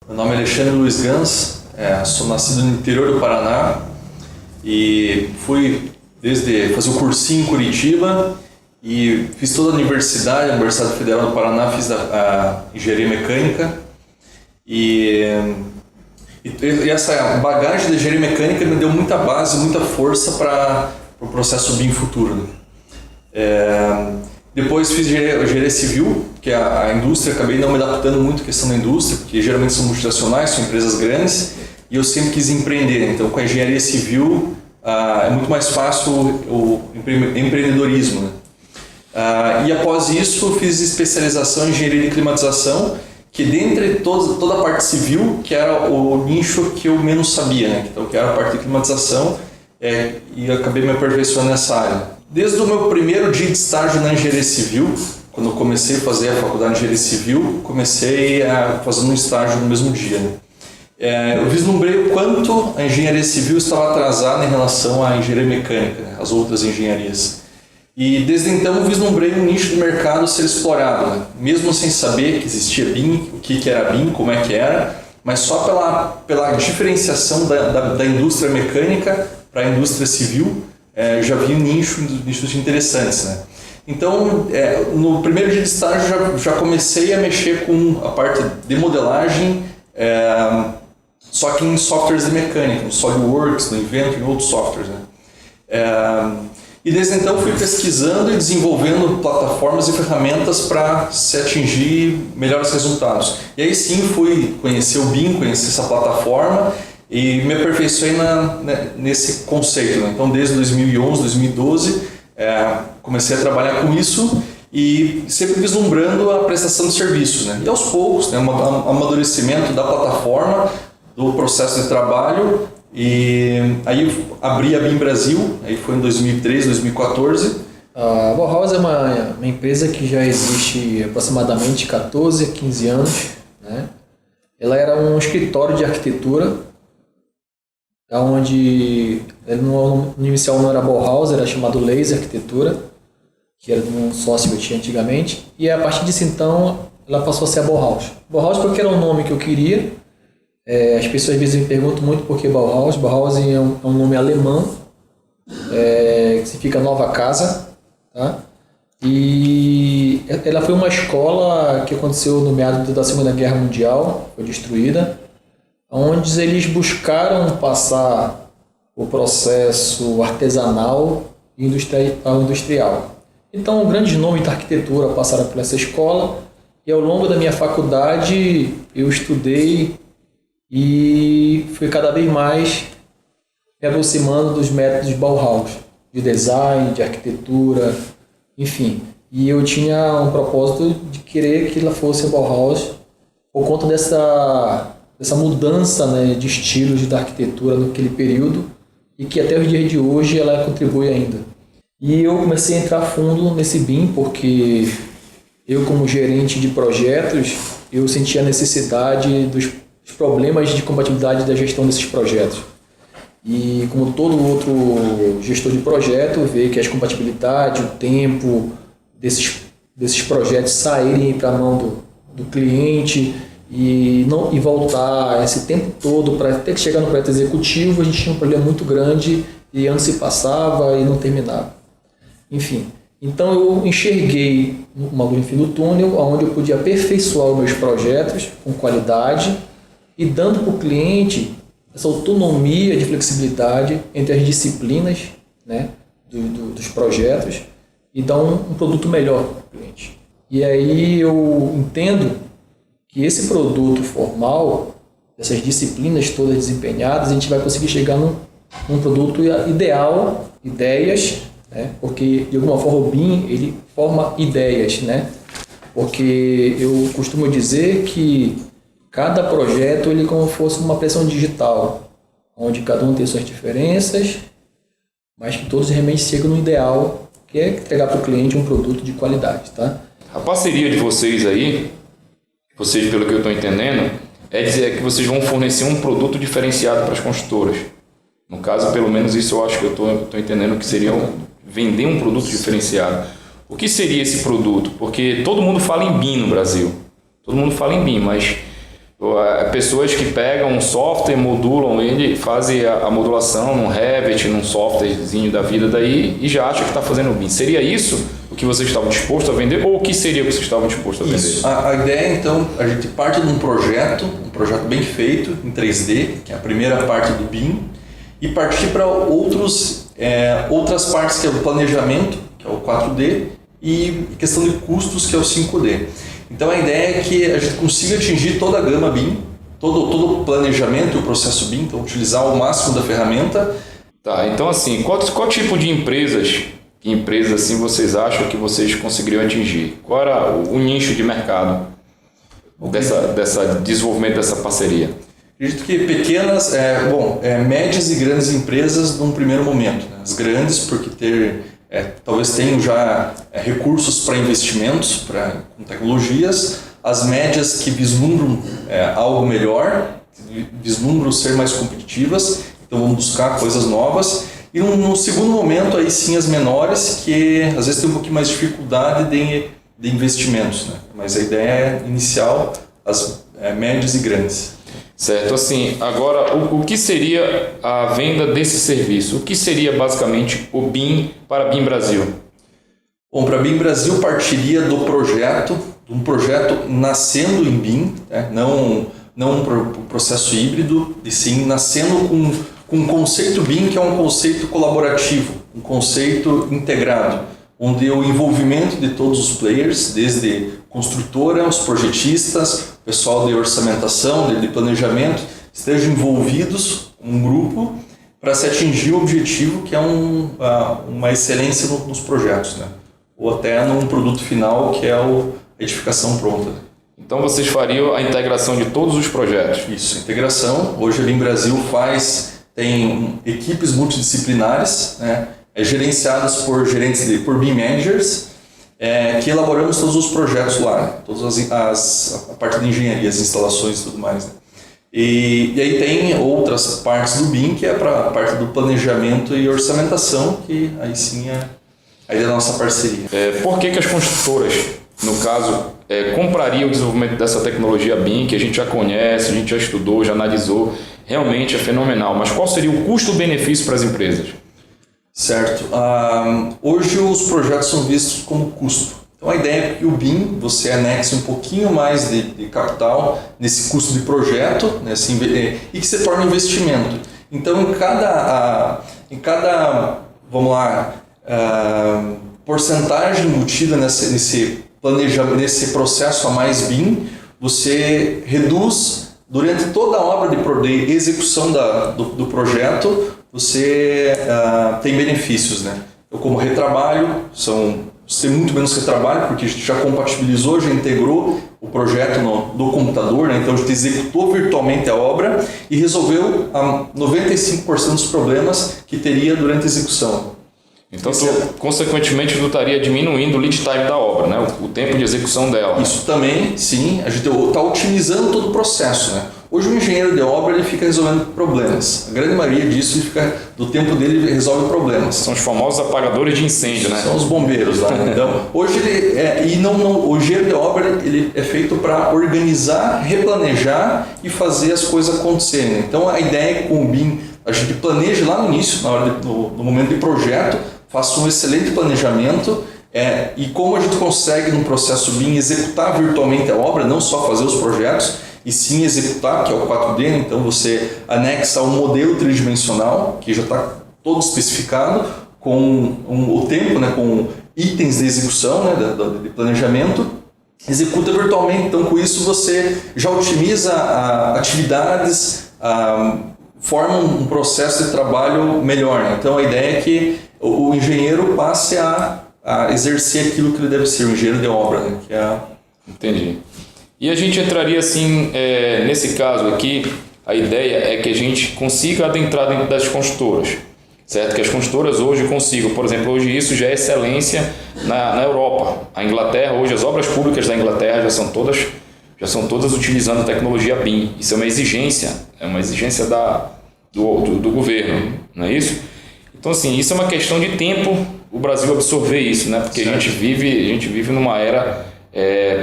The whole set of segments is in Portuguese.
Meu nome é Alexandre Luiz Gans, sou nascido no interior do Paraná e fui desde fazer o cursinho em Curitiba e fiz toda a Universidade Federal do Paraná, fiz a engenharia mecânica e essa bagagem de engenharia mecânica me deu muita base, muita força para o processo BIM futuro. Depois fiz engenharia civil, que a indústria, acabei não me adaptando muito à questão da indústria, porque geralmente são multinacionais, são empresas grandes, e eu sempre quis empreender. Então, com a engenharia civil, é muito mais fácil o empreendedorismo, né? E após isso, fiz especialização em engenharia de climatização, que dentre toda a parte civil, que era o nicho que eu menos sabia, né? Então, que era a parte de climatização, e acabei me aperfeiçoando nessa área. Desde o meu primeiro dia de estágio na engenharia civil, quando eu comecei a fazer a faculdade de engenharia civil, comecei a fazer um estágio no mesmo dia, né? Eu vislumbrei o quanto a engenharia civil estava atrasada em relação à engenharia mecânica, né? As outras engenharias. E desde então eu vislumbrei um nicho do mercado a ser explorado, né? Mesmo sem saber que existia BIM, o que era BIM, como é que era, mas só pela diferenciação da indústria mecânica para a indústria civil, já vi nichos interessantes, né? Então, no primeiro dia de estágio já comecei a mexer com a parte de modelagem, só que em softwares de mecânica, no SolidWorks, no Inventor e outros softwares, né? E desde então fui pesquisando e desenvolvendo plataformas e ferramentas para se atingir melhores resultados. E aí sim fui conhecer o BIM, conhecer essa plataforma e me aperfeiçoei nesse conceito, né? Então desde 2011, 2012 comecei a trabalhar com isso e sempre vislumbrando a prestação de serviços, né? E aos poucos, né, um amadurecimento da plataforma, do processo de trabalho, e aí abri a BIM Brasil, aí foi em 2013, 2014. A Bauhaus é uma empresa que já existe aproximadamente 14 a 15 anos, né? Ela era um escritório de arquitetura, onde no inicial não era Bauhaus, era chamado Laser Arquitetura, que era um sócio que eu tinha antigamente, e a partir disso então ela passou a ser a Bauhaus. Bauhaus porque era um nome que eu queria. As pessoas às vezes me perguntam muito por que Bauhaus. Bauhaus é um nome alemão, que significa nova casa, tá? E ela foi uma escola que aconteceu no meado da Segunda Guerra Mundial, foi destruída, onde eles buscaram passar o processo artesanal e industrial. Então, grandes nomes da arquitetura passaram por essa escola, e ao longo da minha faculdade eu estudei e fui cada vez mais me aproximando dos métodos Bauhaus, de design, de arquitetura, enfim. E eu tinha um propósito de querer que ela fosse a Bauhaus por conta dessa mudança, né, de estilos da arquitetura naquele período, e que até os dias de hoje ela contribui ainda. E eu comecei a entrar a fundo nesse BIM porque eu, como gerente de projetos, eu sentia a necessidade dos problemas de compatibilidade da gestão desses projetos. E como todo outro gestor de projeto, vê que as compatibilidades, o tempo desses projetos saírem para a mão do cliente e voltar esse tempo todo para ter que chegar no projeto executivo, a gente tinha um problema muito grande e ano se passava e não terminava. Enfim, então eu enxerguei uma luz no fim do túnel, onde eu podia aperfeiçoar os meus projetos com qualidade e dando para o cliente essa autonomia de flexibilidade entre as disciplinas, né, dos projetos, e dar um produto melhor para o cliente. E aí eu entendo que esse produto formal, essas disciplinas todas desempenhadas, a gente vai conseguir chegar num produto ideal, ideias, né, porque de alguma forma o BIM ele forma ideias, né, porque eu costumo dizer que cada projeto ele é como se fosse uma impressão digital, onde cada um tem suas diferenças, mas que todos realmente chegam no ideal, que é entregar para o cliente um produto de qualidade, tá? A parceria de vocês aí, pelo que eu estou entendendo, é dizer que vocês vão fornecer um produto diferenciado para as construtoras. No caso, pelo menos isso eu acho que eu estou entendendo que seria vender um produto diferenciado. O que seria esse produto? Porque todo mundo fala em BIM no Brasil. Todo mundo fala em BIM, mas Pessoas que pegam um software, modulam ele, fazem a modulação num Revit, num softwarezinho da vida daí e já acha que está fazendo BIM. Seria isso o que vocês estavam dispostos a vender ou o que seria o que vocês estavam dispostos a vender? Isso. A ideia, então, a gente parte de um projeto bem feito em 3D, que é a primeira parte do BIM, e partir para outras partes, que é o planejamento, que é o 4D, e questão de custos, que é o 5D. Então a ideia é que a gente consiga atingir toda a gama BIM, todo o planejamento e o processo BIM, então utilizar o máximo da ferramenta. Tá, então assim, qual tipo de empresas assim vocês acham que vocês conseguiriam atingir? Qual era o nicho de mercado dessa desenvolvimento dessa parceria? Acredito que pequenas, médias e grandes empresas num primeiro momento. Né? As grandes, porque talvez tenham já recursos para investimentos, com tecnologias. As médias que vislumbram algo melhor, vislumbram ser mais competitivas, então vão buscar coisas novas. E no segundo momento, aí sim, as menores, que às vezes têm um pouquinho mais de dificuldade de investimentos. Né? Mas a ideia inicial, as médias e grandes. Certo, assim, agora o que seria a venda desse serviço? O que seria basicamente o BIM para BIM Brasil? Bom, para BIM Brasil partiria de um projeto nascendo em BIM, né? não um processo híbrido, e sim nascendo com um conceito BIM, que é um conceito colaborativo, um conceito integrado, onde o envolvimento de todos os players, desde construtora, os projetistas, o pessoal de orçamentação, de planejamento, estejam envolvidos um grupo para se atingir o objetivo, que é uma excelência nos projetos, né? Ou até num produto final, que é a edificação pronta. Então vocês fariam a integração de todos os projetos? Isso, integração. Hoje a BIM Brasil tem equipes multidisciplinares, né? Gerenciadas por por BIM Managers, que elaboramos todos os projetos lá, né? A parte de engenharia, as instalações e tudo mais. Né? E aí tem outras partes do BIM, que é para a parte do planejamento e orçamentação, que aí sim é a nossa parceria. Por que as construtoras, no caso, comprariam o desenvolvimento dessa tecnologia BIM, que a gente já conhece, a gente já estudou, já analisou, realmente é fenomenal, mas qual seria o custo-benefício para as empresas? Certo. Hoje os projetos são vistos como custo. Então a ideia é que o BIM, você anexe um pouquinho mais de capital nesse custo de projeto, né, e que se torne investimento. Então em cada porcentagem embutida nesse planejamento, nesse processo a mais BIM, você reduz durante toda a obra de execução do projeto. Você tem benefícios, né? Eu, como retrabalho, você tem muito menos retrabalho, porque a gente já compatibilizou, já integrou o projeto do computador, né? Então a gente executou virtualmente a obra e resolveu 95% dos problemas que teria durante a execução. Então, consequentemente, tu estaria diminuindo o lead time da obra, né? O tempo de execução dela. Isso também, sim. A gente está otimizando todo o processo, né? Hoje o engenheiro de obra ele fica resolvendo problemas. A grande maioria disso do tempo dele ele resolve problemas. São os famosos apagadores de incêndio, né? São os bombeiros lá. Então, hoje o engenheiro de obra ele é feito para organizar, replanejar e fazer as coisas acontecerem. Né? Então a ideia é que com o BIM a gente planeje lá no início, no momento de projeto, faça um excelente planejamento. E como a gente consegue no processo BIM executar virtualmente a obra, não só fazer os projetos, e sim executar, que é o 4D, né? Então você anexa um modelo tridimensional, que já está todo especificado, com o tempo, né? Com itens de execução, né? de planejamento, executa virtualmente. Então com isso você já otimiza atividades, forma um processo de trabalho melhor. Né? Então a ideia é que o engenheiro passe a exercer aquilo que ele deve ser, o engenheiro de obra. Né? Entendi. E a gente entraria assim, nesse caso aqui, a ideia é que a gente consiga adentrar dentro das construtoras, certo? Que as construtoras hoje consigam, por exemplo, hoje isso já é excelência na Europa. A Inglaterra, hoje as obras públicas da Inglaterra já são todas utilizando a tecnologia BIM. Isso é uma exigência do governo, não é isso? Então assim, isso é uma questão de tempo o Brasil absorver isso, né? Porque a gente vive numa era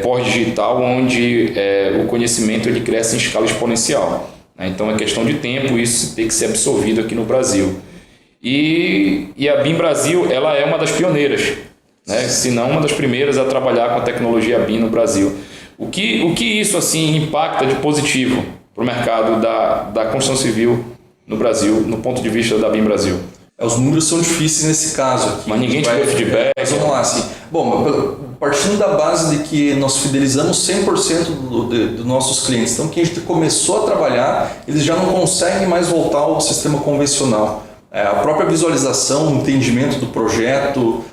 pós-digital, onde o conhecimento ele cresce em escala exponencial, né? Então é questão de tempo, isso tem que ser absorvido aqui no Brasil. E a BIM Brasil, ela é uma das pioneiras, né? Se não uma das primeiras a trabalhar com a tecnologia BIM no Brasil. O que isso assim impacta de positivo para o mercado da construção civil no Brasil, no ponto de vista da BIM Brasil? Os números são difíceis nesse caso aqui. Mas ninguém te deu feedback. Mas vamos lá, assim. Bom, partindo da base de que nós fidelizamos 100% dos nossos clientes, então que a gente começou a trabalhar, eles já não conseguem mais voltar ao sistema convencional. A própria visualização, o entendimento do projeto,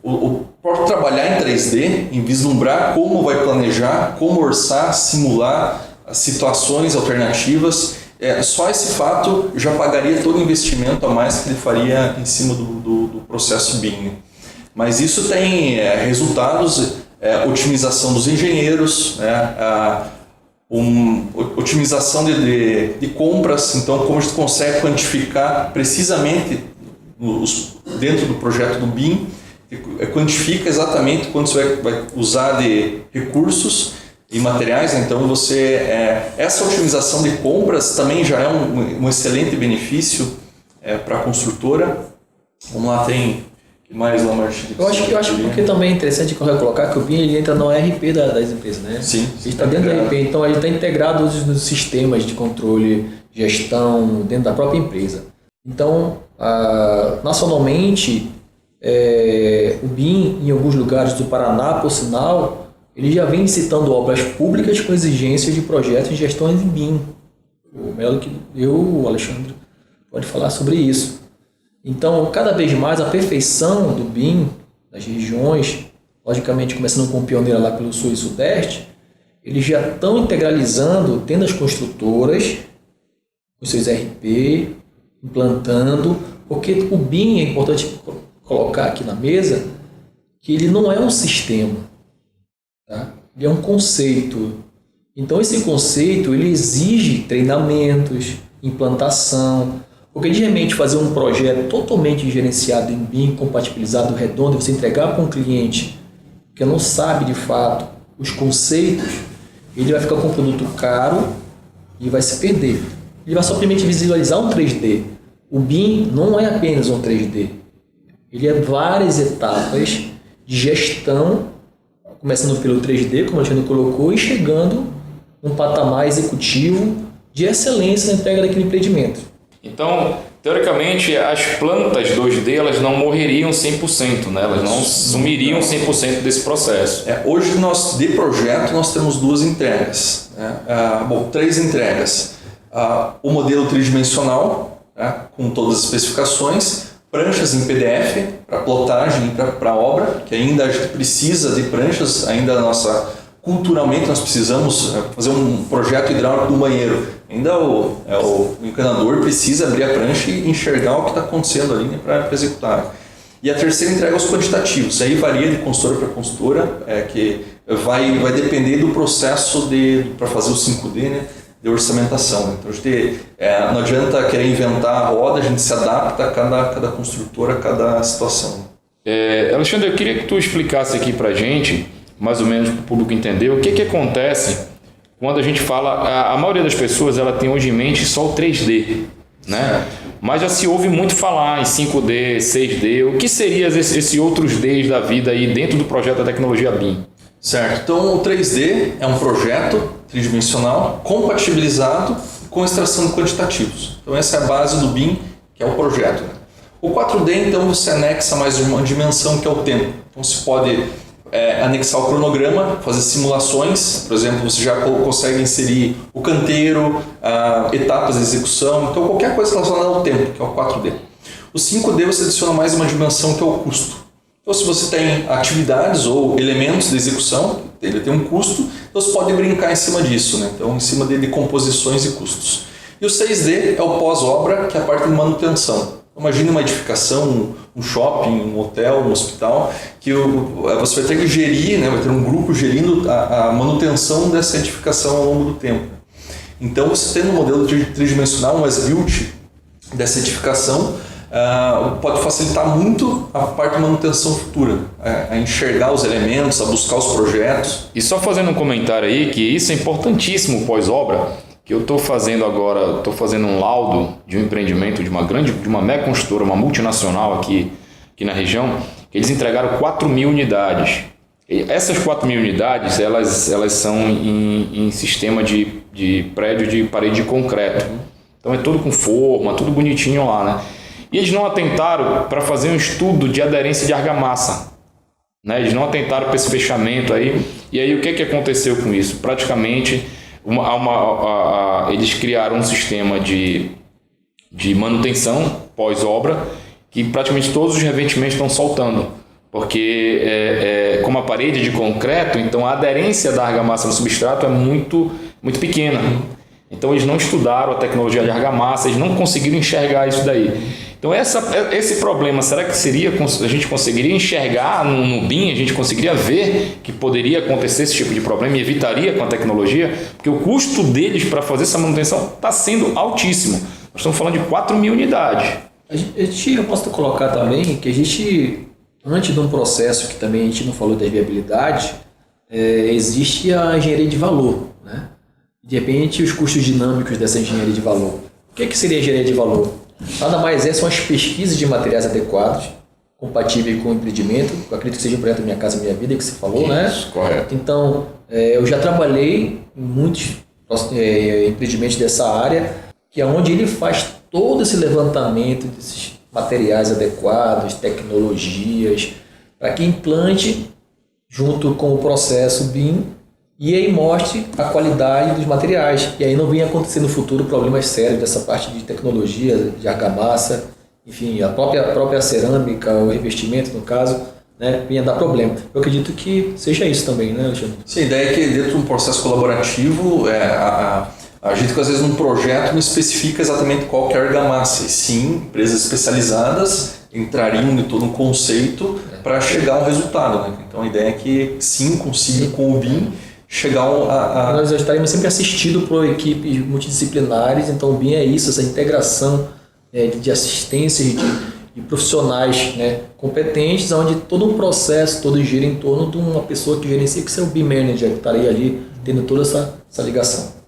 o próprio trabalhar em 3D, em vislumbrar como vai planejar, como orçar, simular as situações alternativas, só esse fato já pagaria todo o investimento a mais que ele faria em cima do processo BIM. Mas isso tem resultados, otimização dos engenheiros, otimização de compras. Então, como a gente consegue quantificar precisamente dentro do projeto do BIM, quantifica exatamente quanto você vai usar de recursos e materiais. Então, essa otimização de compras também já é um excelente benefício para a construtora. Vamos lá, tem mais lá, Martim? Eu acho que também é interessante colocar que o BIM ele entra no ERP das empresas, né? Sim. Ele está dentro do ERP, então ele está integrado nos sistemas de controle, gestão, dentro da própria empresa. Então, nacionalmente, o BIM, em alguns lugares do Paraná, por sinal, ele já vem citando obras públicas com exigências de projetos e gestões em BIM. Melhor do que o Alexandre pode falar sobre isso. Então, cada vez mais a perfeição do BIM, das regiões, logicamente começando com o pioneiro lá pelo Sul e Sudeste, eles já estão integralizando, tendo as construtoras, os seus RP, implantando, porque o BIM é importante colocar aqui na mesa, que ele não é um sistema, tá? Ele é um conceito. Então esse conceito ele exige treinamentos, implantação, porque de repente fazer um projeto totalmente gerenciado em BIM, compatibilizado, redondo, você entregar para um cliente que não sabe de fato os conceitos, ele vai ficar com um produto caro e vai se perder. Ele vai simplesmente visualizar um 3D. O BIM não é apenas um 3D. Ele é várias etapas de gestão, começando pelo 3D, como a gente colocou, e chegando num patamar executivo de excelência na entrega daquele empreendimento. Então, teoricamente, as plantas 2D elas não morreriam 100%, né? Elas não sumiriam 100% desse processo. Hoje, de projeto, nós temos 2 entregas. Né? 3 entregas. O modelo tridimensional, né? Com todas as especificações, pranchas em PDF para plotagem e para obra, que ainda a gente precisa de pranchas, culturalmente nós precisamos fazer um projeto hidráulico do banheiro. Ainda o encanador precisa abrir a prancha e enxergar o que está acontecendo ali, né, para executar. E a terceira entrega os quantitativos. Aí varia de consultora para consultora, que vai depender do processo para fazer o 5D, né, de orçamentação. Então, não adianta querer inventar a roda, a gente se adapta a cada construtora, a cada situação. Alexandre, eu queria que tu explicasse aqui para a gente, mais ou menos para o público entender, o que acontece quando a gente fala... A maioria das pessoas ela tem hoje em mente só o 3D, né? Mas já se ouve muito falar em 5D, 6D. O que seriam esses outros Ds da vida aí dentro do projeto da tecnologia BIM? Certo. Então, o 3D é um projeto tridimensional compatibilizado com extração de quantitativos. Então, essa é a base do BIM, que é o projeto. O 4D, então, você anexa mais uma dimensão, que é o tempo. Então, você pode anexar o cronograma, fazer simulações. Por exemplo, você já consegue inserir o canteiro, etapas de execução. Então, qualquer coisa relacionada ao tempo, que é o 4D. O 5D, você adiciona mais uma dimensão, que é o custo. Então, se você tem atividades ou elementos de execução, ele tem um custo, então você pode brincar em cima disso, né? Então, em cima de composições e custos. E o 6D é o pós-obra, que é a parte de manutenção. Imagine uma edificação, um shopping, um hotel, um hospital, que você vai ter que gerir, né? Vai ter um grupo gerindo a manutenção dessa edificação ao longo do tempo. Então, você tem no modelo tridimensional um as-built dessa edificação, pode facilitar muito a parte de manutenção futura, a enxergar os elementos, a buscar os projetos. E só fazendo um comentário aí, que isso é importantíssimo pós-obra, que eu estou fazendo agora, estou fazendo um laudo de um empreendimento de uma mega construtora, uma multinacional aqui na região, que eles entregaram 4.000 unidades. E essas 4.000 unidades, elas são em sistema de prédio de parede de concreto. Então é tudo com forma, tudo bonitinho lá, né? E eles não atentaram para fazer um estudo de aderência de argamassa, né? Eles não atentaram para esse fechamento aí. E aí o que aconteceu com isso? Praticamente eles criaram um sistema de manutenção pós-obra que praticamente todos os revestimentos estão soltando. Porque como a parede de concreto, então a aderência da argamassa no substrato é muito, muito pequena. Então eles não estudaram a tecnologia de argamassa, eles não conseguiram enxergar isso daí. Então esse problema, será que a gente conseguiria enxergar no BIM, a gente conseguiria ver que poderia acontecer esse tipo de problema e evitaria com a tecnologia? Porque o custo deles para fazer essa manutenção está sendo altíssimo. Nós estamos falando de 4.000 unidades. Eu posso colocar também que a gente, antes de um processo que também a gente não falou da viabilidade, existe a engenharia de valor, né? De repente, os custos dinâmicos dessa engenharia de valor. O que seria a engenharia de valor? Nada mais são as pesquisas de materiais adequados, compatíveis com o empreendimento. Eu acredito que seja o projeto Minha Casa Minha Vida que você falou, né? Isso, correto. Então, eu já trabalhei em muitos empreendimentos dessa área, que é onde ele faz todo esse levantamento desses materiais adequados, tecnologias, para que implante junto com o processo BIM e aí mostre a qualidade dos materiais. E aí não venha acontecer no futuro problemas sérios dessa parte de tecnologia, de argamassa, enfim, a própria cerâmica, o revestimento, no caso, né, venha dar problema. Eu acredito que seja isso também, né, Alexandre? Sim, a ideia é que dentro de um processo colaborativo, a gente às vezes num projeto não especifica exatamente qual que é a argamassa, e sim, empresas especializadas entrariam em todo um conceito para chegar a um resultado, né? Então a ideia é que sim, consiga com o BIM chegar a... Nós estaremos sempre assistidos por equipes multidisciplinares, então o BIM é isso, essa integração de assistência de profissionais, né, competentes, onde todo um processo, todo gira em torno de uma pessoa que gerencia, que é o BIM Manager, que estaria ali tendo toda essa ligação.